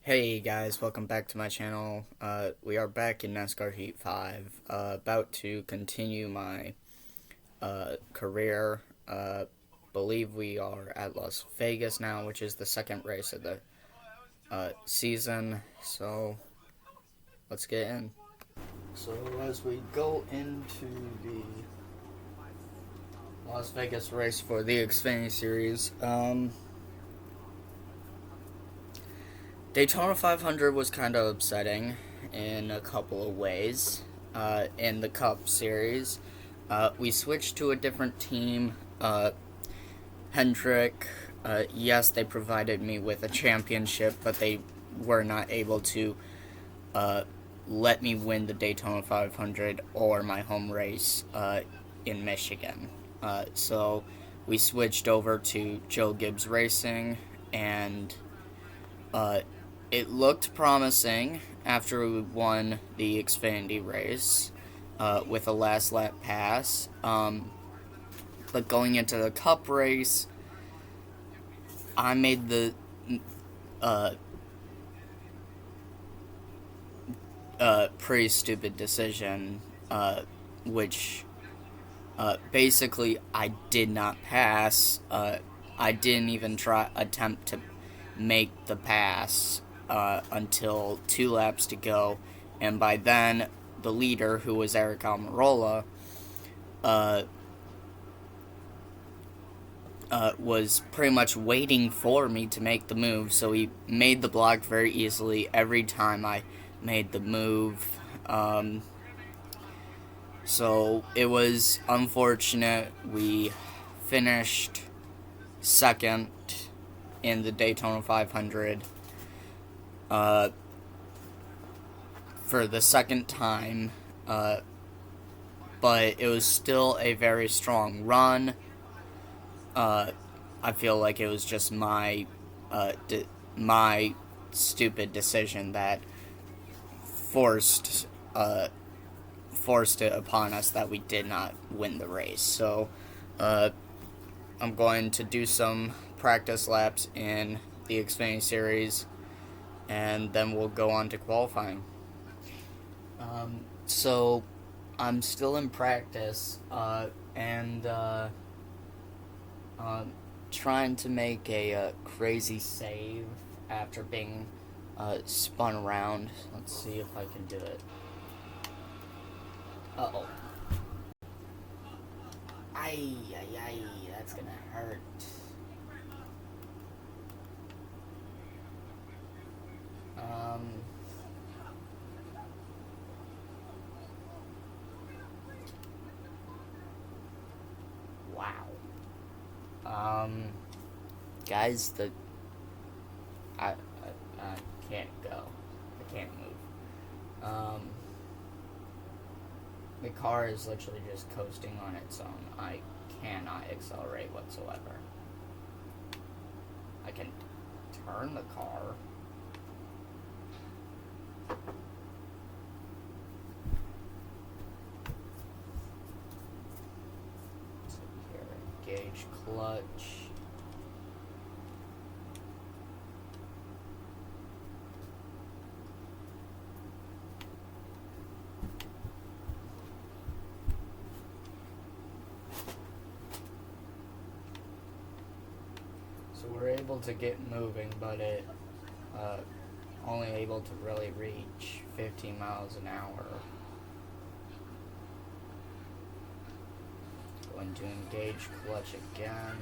Hey guys, welcome back to my channel. We are back in NASCAR Heat 5, about to continue my career. Believe we are at Las Vegas now, which is the second race of the season, so let's get in. So as we go into the Las Vegas race for the Xfinity Series, Daytona 500 was kind of upsetting in a couple of ways. In the Cup Series, we switched to a different team. Hendrick, yes, they provided me with a championship, but they were not able to let me win the Daytona 500 or my home race in Michigan. So we switched over to Joe Gibbs Racing, and it looked promising after we won the Xfinity race with a last lap pass. But going into the Cup race, I made the pretty stupid decision, which basically I did not pass. I didn't even attempt to make the pass until 2 laps to go, and by then the leader, who was Eric Almirola, was pretty much waiting for me to make the move, so he made the block very easily every time I made the move. So it was unfortunate. We finished second in the Daytona 500 for the second time, but it was still a very strong run. I feel like it was just my stupid decision that forced it upon us that we did not win the race. So I'm going to do some practice laps in the Xfinity Series, and then we'll go on to qualifying. So I'm still in practice, and trying to make a crazy save after being spun around. Let's see if I can do it. Uh-oh. Ay, that's gonna hurt. Wow. Guys, I can't go. I can't move. The car is literally just coasting on its own. I cannot accelerate whatsoever. I can turn the car. So here, engage clutch. So we're able to get moving, but it only able to really reach 15 miles an hour. Going to engage clutch again.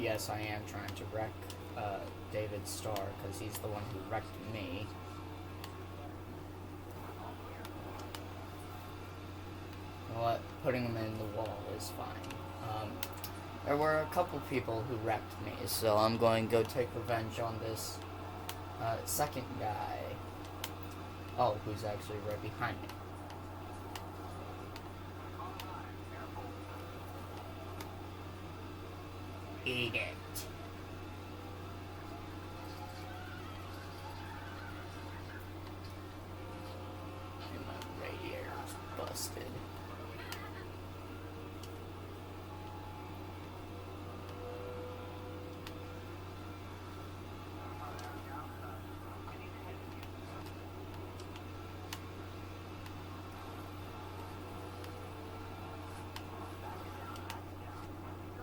Yes, I am trying to wreck David Starr, because he's the one who wrecked me. You know what? Putting him in the wall is fine. There were a couple people who wrecked me, so I'm going to go take revenge on this second guy. Oh, who's actually right behind me. Eat it. And my radiator's busted.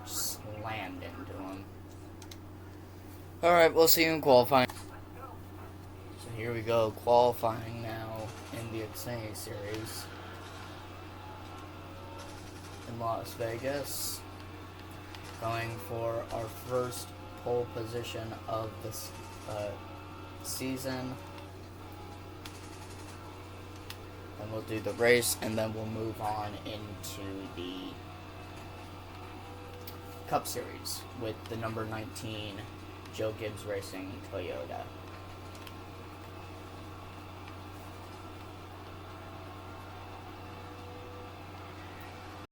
Slammed into him. Alright, we'll see you in qualifying. So here we go, qualifying now in the Xfinity Series in Las Vegas. Going for our first pole position of this season. And we'll do the race, and then we'll move on into the Cup Series with the number 19 Joe Gibbs Racing Toyota.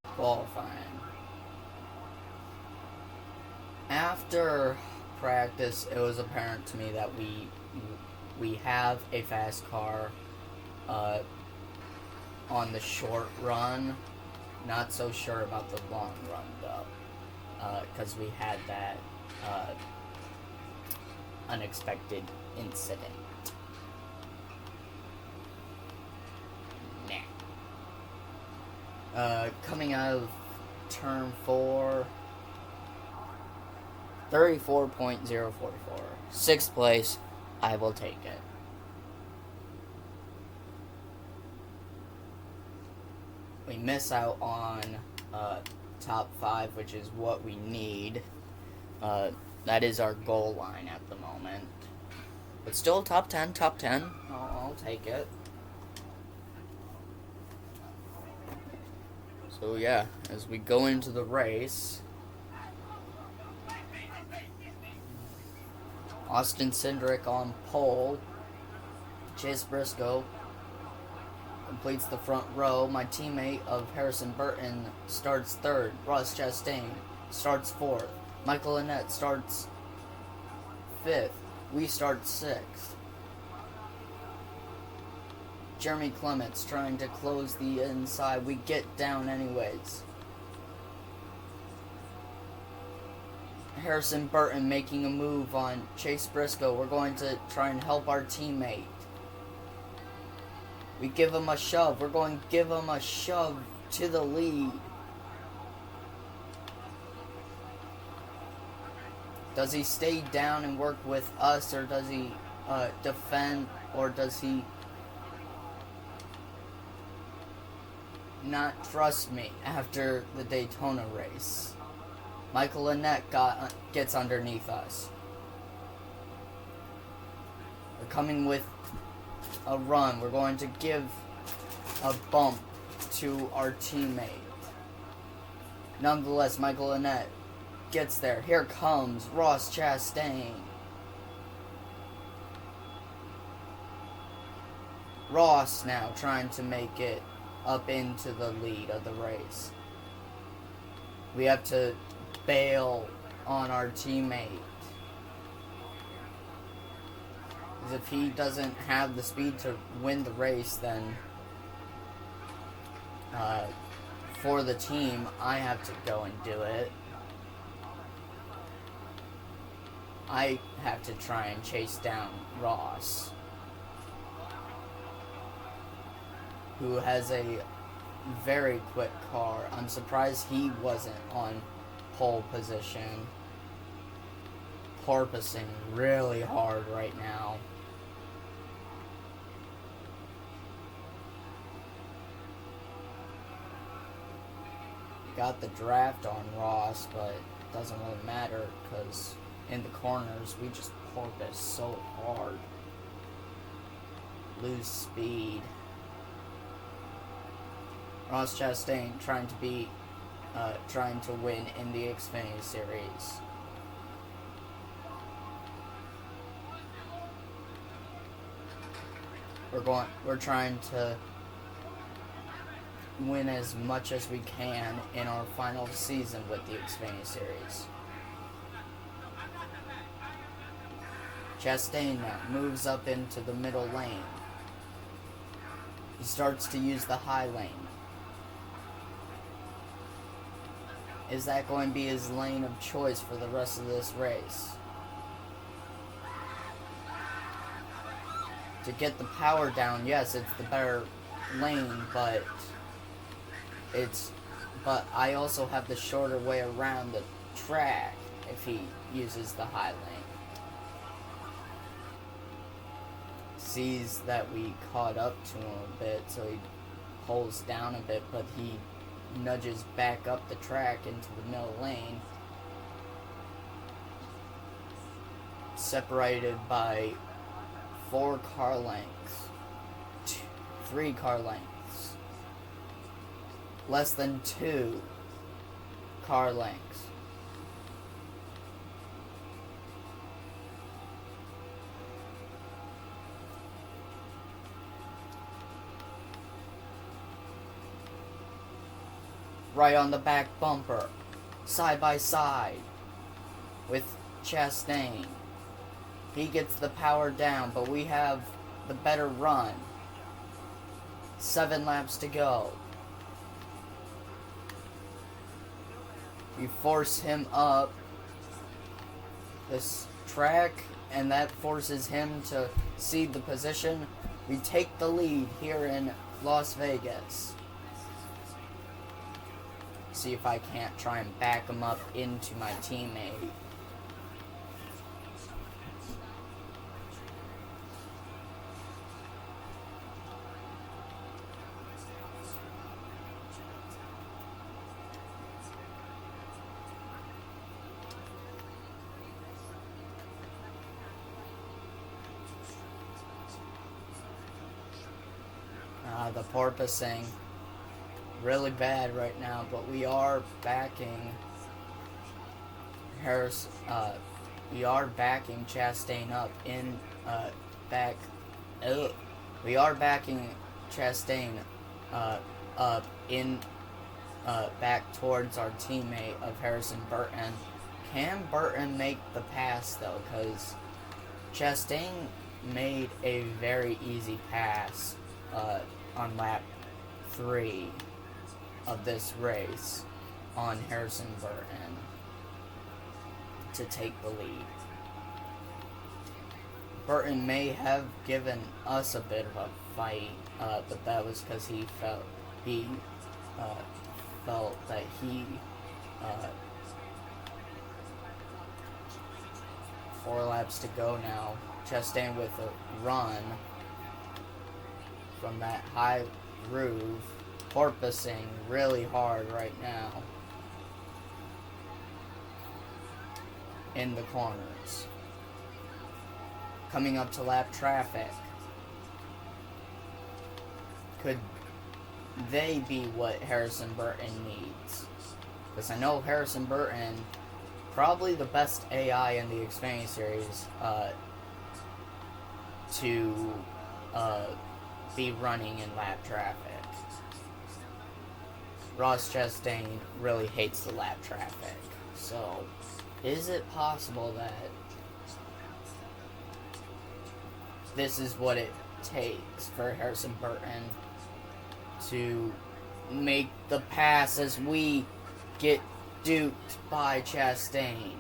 Qualifying. After practice, it was apparent to me that we have a fast car on the short run. Not so sure about the long run though. Because we had that unexpected incident. Coming out of turn 4, 34.044. 6th place, I will take it. We miss out on top 5, which is what we need. That is our goal line at the moment. But still top 10. I'll take it. So yeah, as we go into the race, Austin Cindric on pole. Chase Briscoe completes the front row. My teammate of Harrison Burton starts 3rd. Ross Chastain starts 4th. Michael Annett starts 5th. We start 6th. Jeremy Clements trying to close the inside. We get down anyways. Harrison Burton making a move on Chase Briscoe. We're going to try and help our teammate. We give him a shove. We're going to give him a shove to the lead. Does he stay down and work with us, or does he defend, or does he not trust me after the Daytona race? Michael Annett gets underneath us. We're coming with a run. We're going to give a bump to our teammate. Nonetheless, Michael Annett gets there. Here comes Ross Chastain. Ross now trying to make it up into the lead of the race. We have to bail on our teammate. Because if he doesn't have the speed to win the race, then for the team, I have to go and do it. I have to try and chase down Ross, who has a very quick car. I'm surprised he wasn't on pole position. Porpoising really hard right now. Got the draft on Ross, but it doesn't really matter because in the corners we just porpoise so hard. Lose speed. Ross Chastain trying to win in the Xfinity Series. We're trying to win as much as we can in our final season with the Xfinity Series. Chastain now moves up into the middle lane. He starts to use the high lane. Is that going to be his lane of choice for the rest of this race? To get the power down, yes, it's the better lane, but I also have the shorter way around the track if he uses the high lane. Sees that we caught up to him a bit, so he pulls down a bit, but he nudges back up the track into the middle lane, separated by 4 car lengths, 3 car lengths, less than 2 car lengths. Right on the back bumper, side by side with Chastain. He gets the power down, but we have the better run. 7 laps to go. We force him up this track, and that forces him to cede the position. We take the lead here in Las Vegas. See if I can't try and back him up into my teammate. The porpoising. Really bad right now, but we are backing we are backing Chastain up in back. We are backing Chastain up in back towards our teammate of Harrison Burton. Can Burton make the pass though? Because Chastain made a very easy pass on lap 3 of this race on Harrison Burton to take the lead. Burton may have given us a bit of a fight, but that was because he felt that he 4 laps to go now. Chastain with a run from that high groove, porpoising really hard right now in the corners. Coming up to lap traffic. Could they be what Harrison Burton needs? Because I know Harrison Burton, probably the best AI in the Xfinity Series, to be running in lap traffic. Ross Chastain really hates the lap traffic. So, is it possible that this is what it takes for Harrison Burton to make the pass as we get duped by Chastain?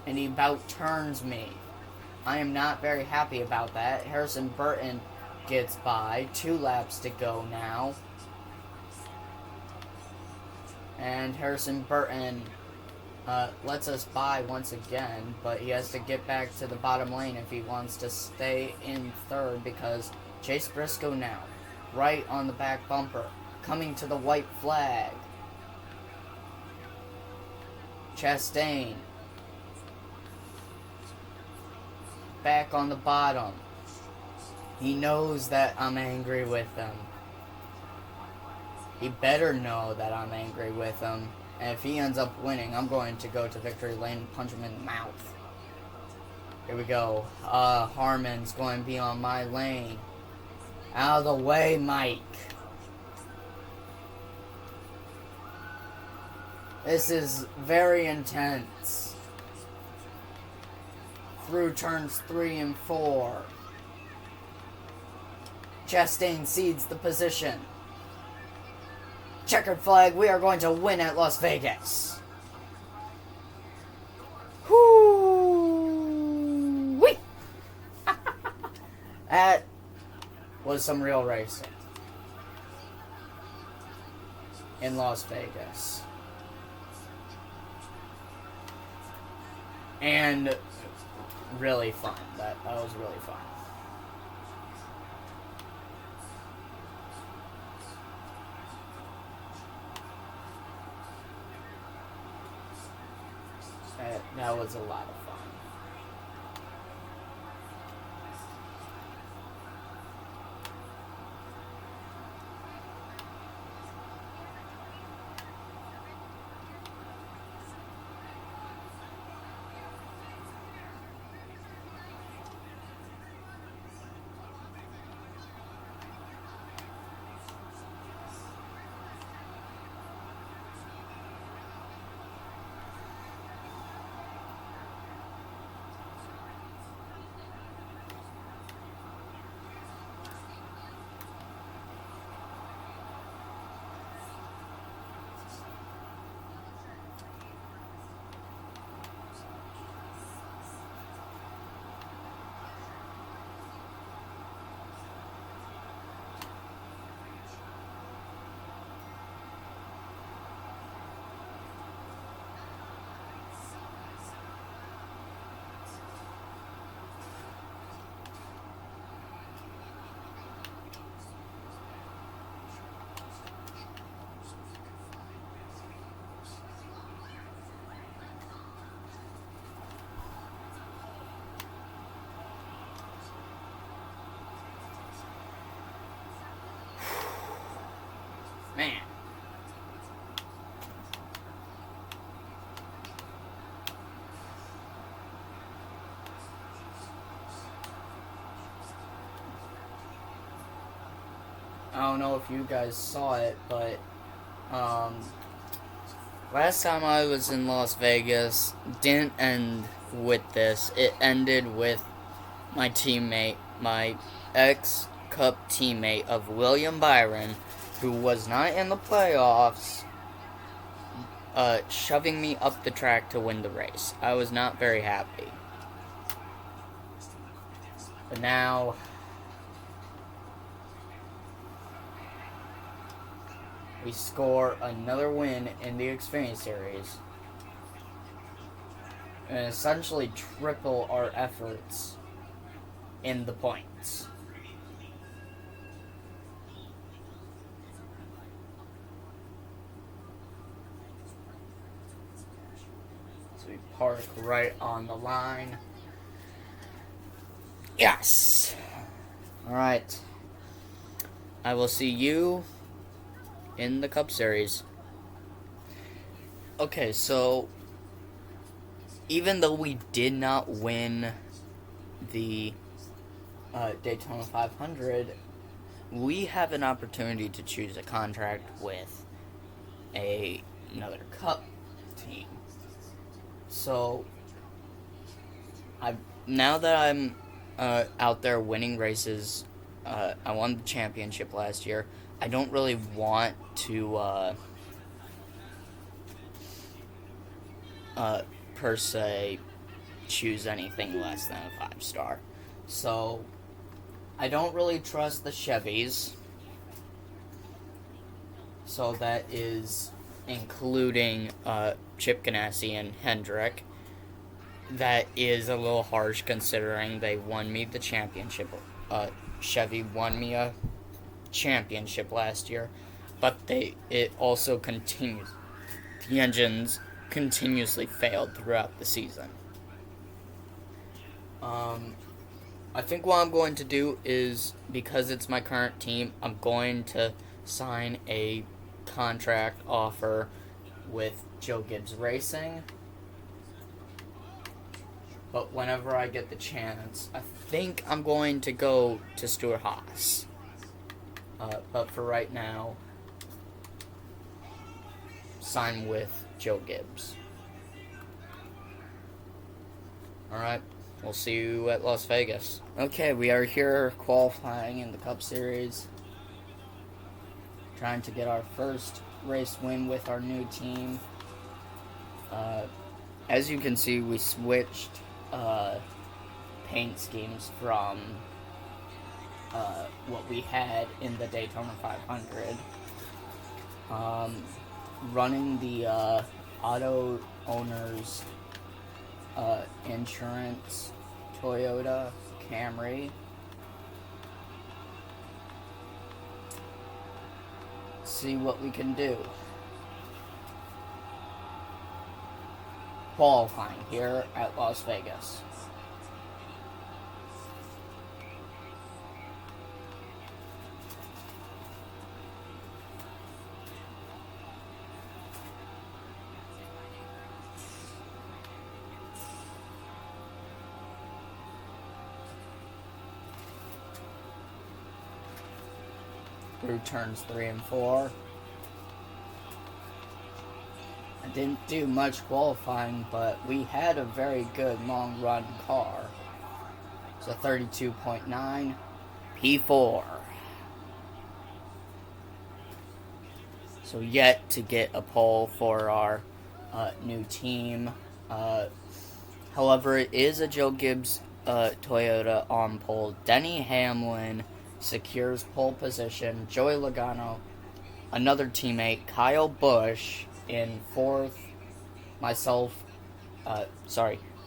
And he about turns me. I am not very happy about that. Harrison Burton gets by. 2 laps to go now. And Harrison Burton lets us by once again, but he has to get back to the bottom lane if he wants to stay in third, because Chase Briscoe now, right on the back bumper, coming to the white flag. Chastain back on the bottom. He knows that I'm angry with him. He better know that I'm angry with him. And if he ends up winning, I'm going to go to victory lane and punch him in the mouth. Here we go. Harmon's going to be on my lane. Out of the way, Mike. This is very intense. through turns 3 and 4. Chastain cedes the position. Checkered flag, we are going to win at Las Vegas. Whoo-wee! That was some real racing in Las Vegas. And really fun. That was really fun. That was a lot of fun. Man. I don't know if you guys saw it, but last time I was in Las Vegas didn't end with this. It ended with my teammate, my ex-Cup teammate of William Byron, who was not in the playoffs, shoving me up the track to win the race. I was not very happy. But now, we score another win in the Xfinity Series and essentially triple our efforts in the points. So we park right on the line. Yes! Alright. I will see you in the Cup Series. Okay, so even though we did not win the Daytona 500, we have an opportunity to choose a contract with another Cup team. So now that I'm out there winning races, I won the championship last year. I don't really want to per se choose anything less than a 5-star. So I don't really trust the Chevys. So that is including Chip Ganassi and Hendrick. That is a little harsh considering they won me the championship. Chevy won me a championship last year, but it also continues. The engines continuously failed throughout the season. I think what I'm going to do is, because it's my current team, I'm going to sign a contract offer with Joe Gibbs Racing. But whenever I get the chance, I think I'm going to go to Stuart Haas. But for right now, sign with Joe Gibbs. Alright, we'll see you at Las Vegas. Okay, we are here qualifying in the Cup Series. Trying to get our first race win with our new team. As you can see, we switched paint schemes from what we had in the Daytona 500. Running the auto owners insurance Toyota Camry. See what we can do. Qualifying here at Las Vegas. Through turns 3 and 4. I didn't do much qualifying, but we had a very good long run car. It's a 32.9 P4. So yet to get a pole for our new team. However, it is a Joe Gibbs Toyota on pole. Denny Hamlin secures pole position. Joey Logano, another teammate. Kyle Busch in 4th.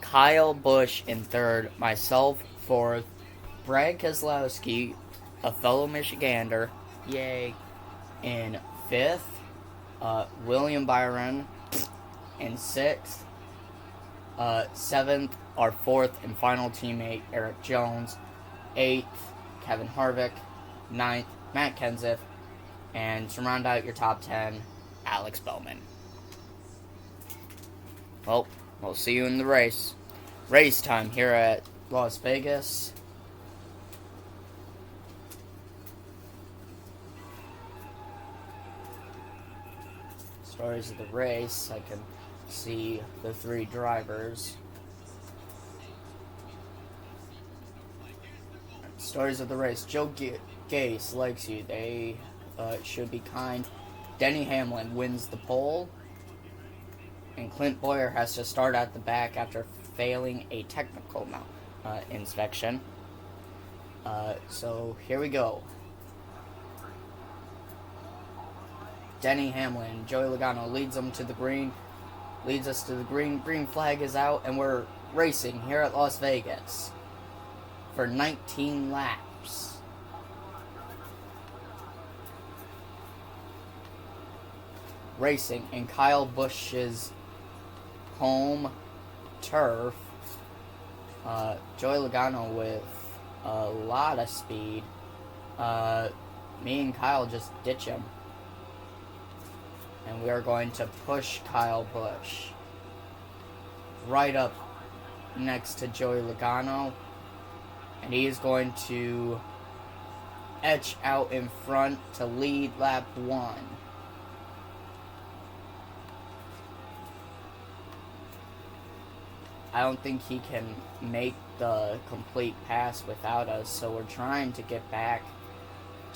Kyle Busch in 3rd. Myself 4th. Brad Keselowski, a fellow Michigander, yay, in 5th. William Byron in 6th. 7th, our 4th and final teammate, Eric Jones. 8th, Kevin Harvick. 9th, Matt Kenseth. And to round out your top 10, Alex Bowman. Well, we'll see you in the race. Race time here at Las Vegas. Stories of the race, I can see the 3 drivers. Stories of the race. Joe Gase likes you. They should be kind. Denny Hamlin wins the pole. And Clint Bowyer has to start at the back after failing a technical inspection. So here we go. Denny Hamlin, Joey Logano leads them to the green. Leads us to the green. Green flag is out, and we're racing here at Las Vegas for 19 laps. Racing in Kyle Busch's home turf. Joey Logano with a lot of speed. Me and Kyle just ditch him. And we are going to push Kyle Busch right up next to Joey Logano. And he is going to etch out in front to lead lap 1. I don't think he can make the complete pass without us, so we're trying to get back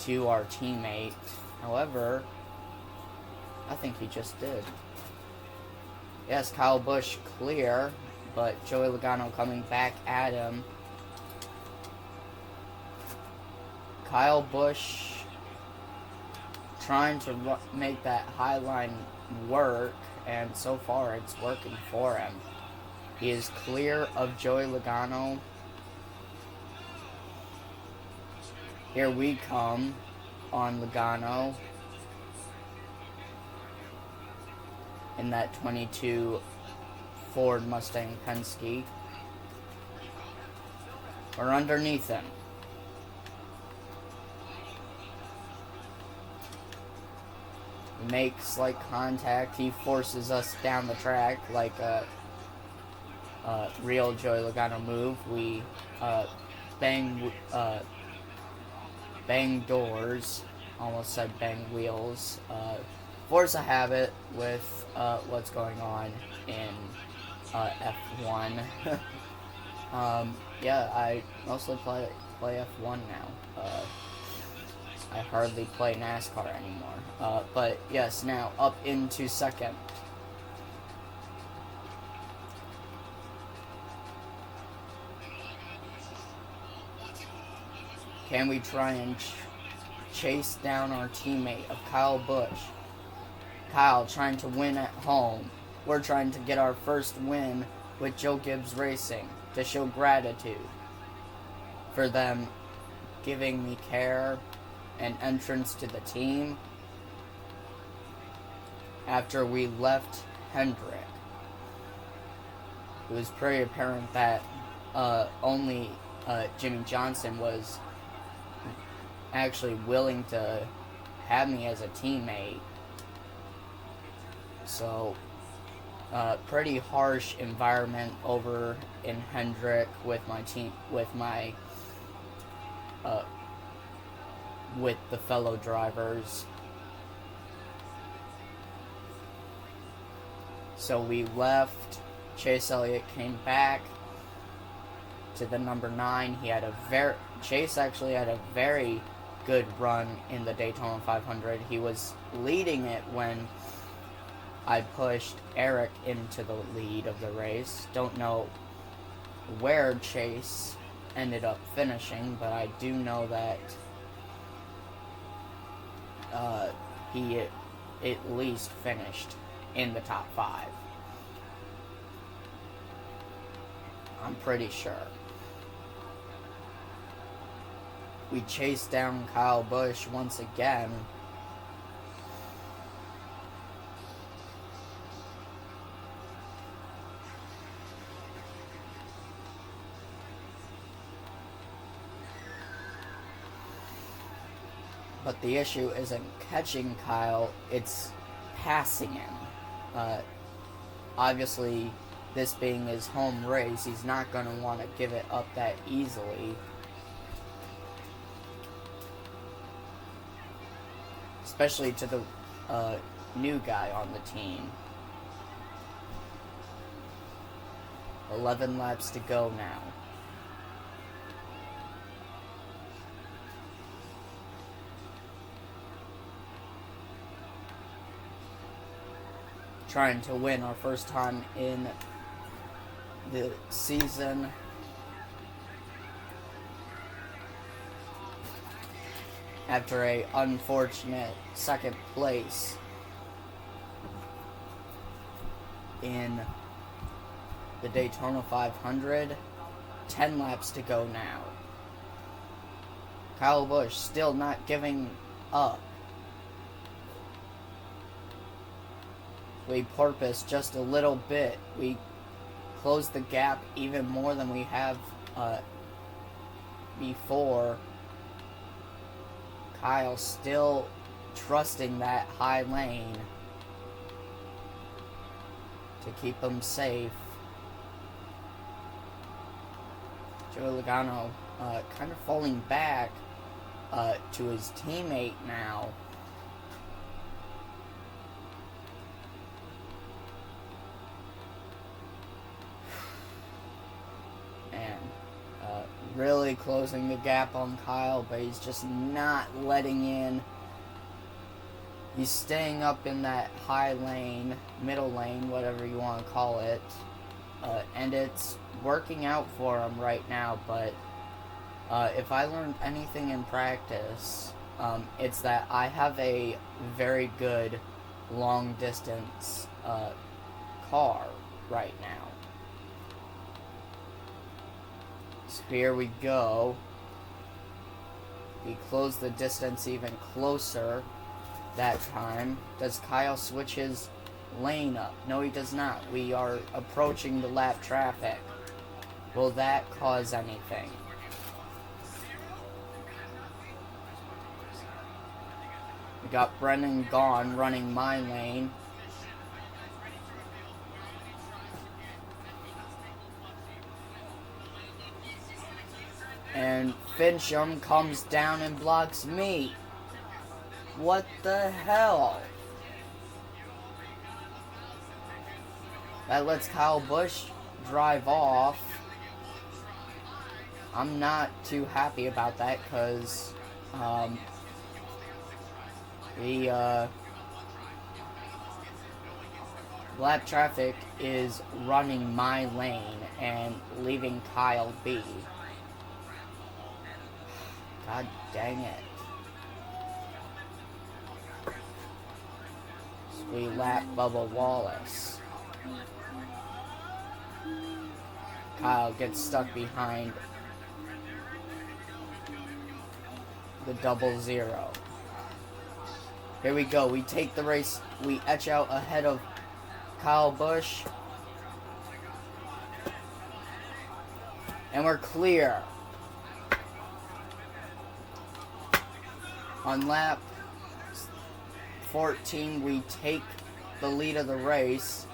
to our teammate. However, I think he just did. Yes, Kyle Busch clear, but Joey Logano coming back at him. Kyle Busch trying to make that high line work, and so far it's working for him. He is clear of Joey Logano. Here we come on Logano in that 22 Ford Mustang Penske. We're underneath him. We make slight contact. He forces us down the track like a real Joey Logano move. We bang doors. Almost said bang wheels. Force a habit with what's going on in F1. Yeah, I mostly play F1 now. I hardly play NASCAR anymore. But yes, now up into second. Can we try and chase down our teammate of Kyle Busch? Kyle trying to win at home. We're trying to get our first win with Joe Gibbs Racing to show gratitude for them giving me care and entrance to the team after we left Hendrick. It was pretty apparent that only Jimmy Johnson was actually willing to have me as a teammate. So, pretty harsh environment over in Hendrick with my team, with the fellow drivers. So we left. Chase Elliott came back to the number 9. Chase actually had a very good run in the Daytona 500. He was leading it when I pushed Eric into the lead of the race. Don't know where Chase ended up finishing, but I do know that he at least finished in the top 5. I'm pretty sure. We chased down Kyle Busch once again. But the issue isn't catching Kyle, it's passing him. Obviously, this being his home race, he's not going to want to give it up that easily. Especially to the new guy on the team. 11 laps to go now. Trying to win our first time in the season. After a unfortunate second place in the Daytona 500. 10 laps to go now. Kyle Busch still not giving up. We porpoised just a little bit. We closed the gap even more than we have before. Kyle still trusting that high lane to keep him safe. Joey Logano kind of falling back to his teammate now. Really closing the gap on Kyle, but he's just not letting in. He's staying up in that high lane, middle lane, whatever you want to call it, and it's working out for him right now. But if I learned anything in practice, it's that I have a very good long distance car right now. So here we go. We close the distance even closer that time. Does Kyle switch his lane up? No, he does not. We are approaching the lap traffic. Will that cause anything? We got Brennan Gaughan running my lane. And Fincham comes down and blocks me. What the hell? That lets Kyle Busch drive off. I'm not too happy about that because the lap traffic is running my lane and leaving Kyle be. God dang it. So we lap Bubba Wallace. Kyle gets stuck behind the 00. Here we go. We take the race. We etch out ahead of Kyle Busch. And we're clear. On lap 14, we take the lead of the race.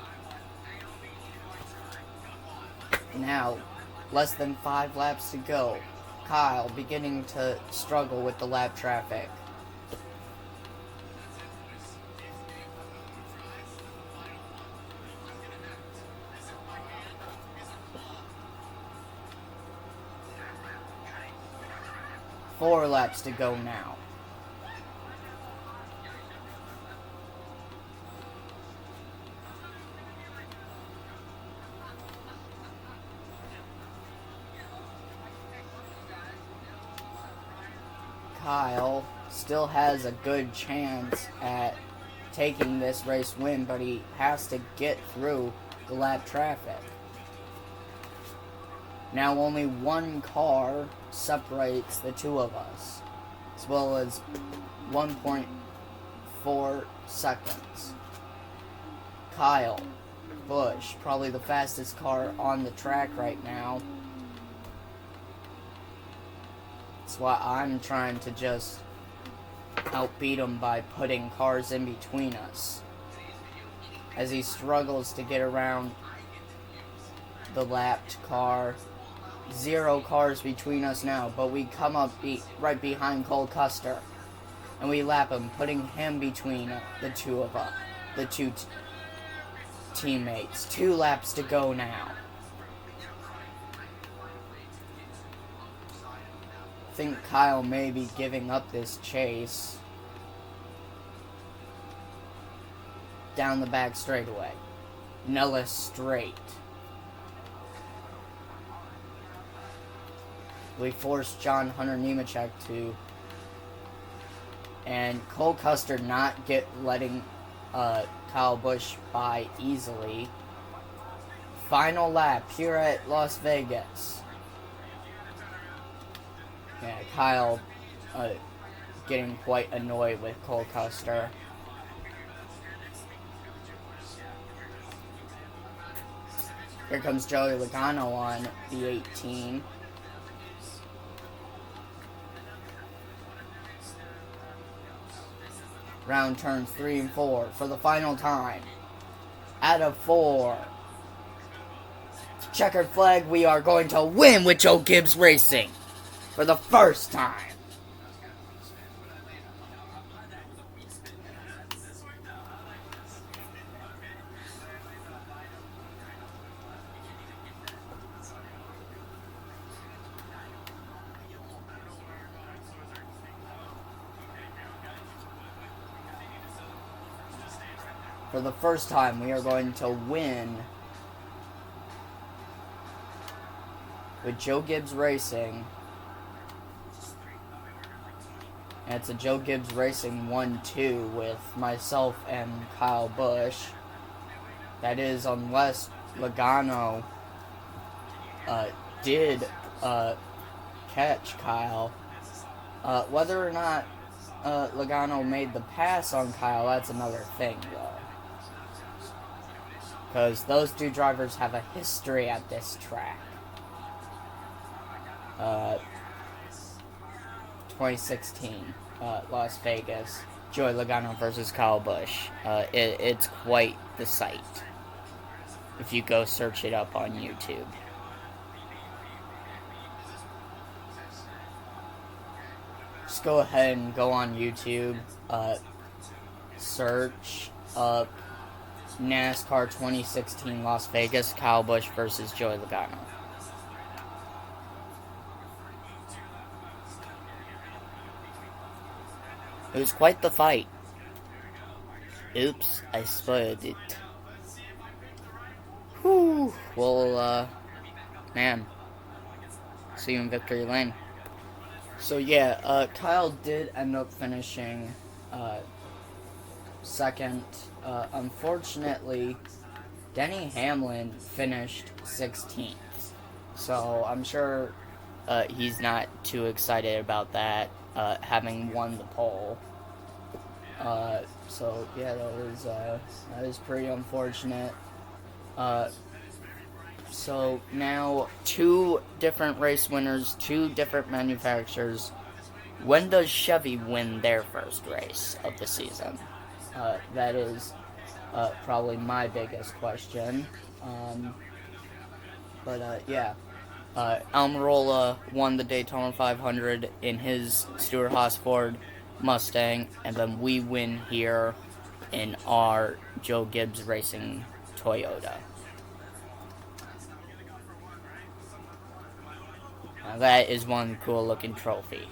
Now, less than 5 laps to go. Kyle beginning to struggle with the lap traffic. Four laps to go now. Kyle still has a good chance at taking this race win, but he has to get through the lap traffic. Now only one car separates the two of us, as well as 1.4 seconds. Kyle Busch, probably the fastest car on the track right now. That's why I'm trying to just outbeat him by putting cars in between us, as he struggles to get around the lapped car. 0 cars between us now, but we come up right behind Cole Custer, and we lap him, putting him between the two of us, the two teammates. 2 laps to go now. I think Kyle may be giving up this chase. Down the back straightaway. Nellis straight. We forced John Hunter Nemechek to, and Cole Custer not letting Kyle Busch by easily. Final lap here at Las Vegas. Yeah, Kyle getting quite annoyed with Cole Custer. Here comes Joey Logano on the 18. Round turns 3 and 4 for the final time. Out of 4. Checkered flag, we are going to win with Joe Gibbs Racing. For the first time. For the first time, we are going to win with Joe Gibbs Racing. And it's a Joe Gibbs Racing 1-2 with myself and Kyle Busch. That is, unless Logano did catch Kyle. Whether or not Logano made the pass on Kyle, that's another thing, though. Because those two drivers have a history at this track. 2016, Las Vegas, Joey Logano versus Kyle Busch. It's quite the sight if you go search it up on YouTube. Just go ahead and go on YouTube, search up NASCAR 2016 Las Vegas, Kyle Busch versus Joey Logano. It was quite the fight. Oops, I spoiled it. Whew. Well, man. See you in victory lane. So yeah, Kyle did end up finishing second. Unfortunately, Denny Hamlin finished 16th. So I'm sure he's not too excited about that, having won the pole. So yeah, that was pretty unfortunate. So now 2 different race winners, 2 different manufacturers. When does Chevy win their first race of the season? That is probably my biggest question. But yeah, Almirola won the Daytona 500 in his Stewart-Haas Ford Mustang, and then we win here in our Joe Gibbs Racing Toyota. Now that is one cool looking trophy.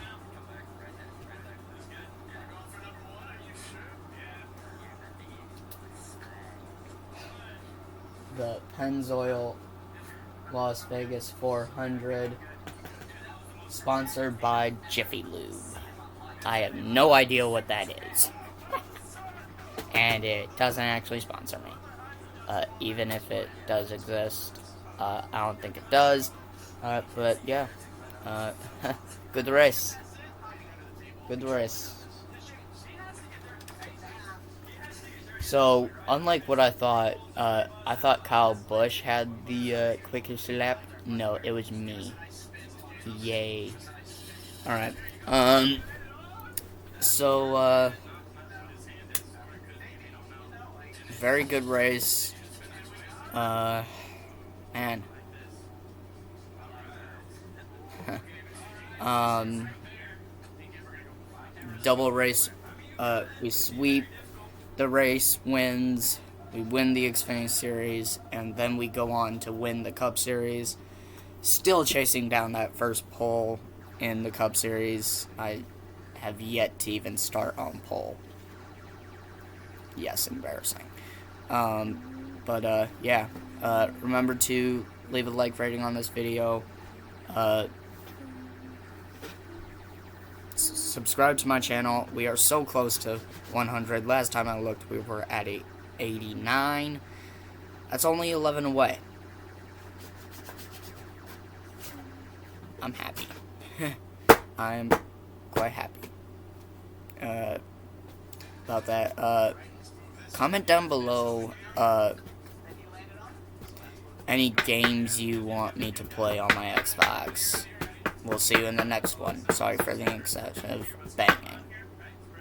The Pennzoil Las Vegas 400, sponsored by Jiffy Lube. I have no idea what that is. And it doesn't actually sponsor me. Even if it does exist, I don't think it does. But yeah, good race. Good race. So, unlike what I thought Kyle Busch had the quickest lap. No, it was me. Yay. Alright. So, very good race. Man. Double race. We sweep the race, wins. We win the Xfinity Series, and then we go on to win the Cup Series. Still chasing down that first pole in the Cup Series. I have yet to even start on pole. Yes, embarrassing. But yeah. Remember to leave a like rating on this video. Subscribe to my channel. We are so close to 100. Last time I looked, we were at 89. That's only 11 away. I'm happy. I'm quite happy about that. Comment down below any games you want me to play on my Xbox. We'll see you in the next one. Sorry for the excessive banging.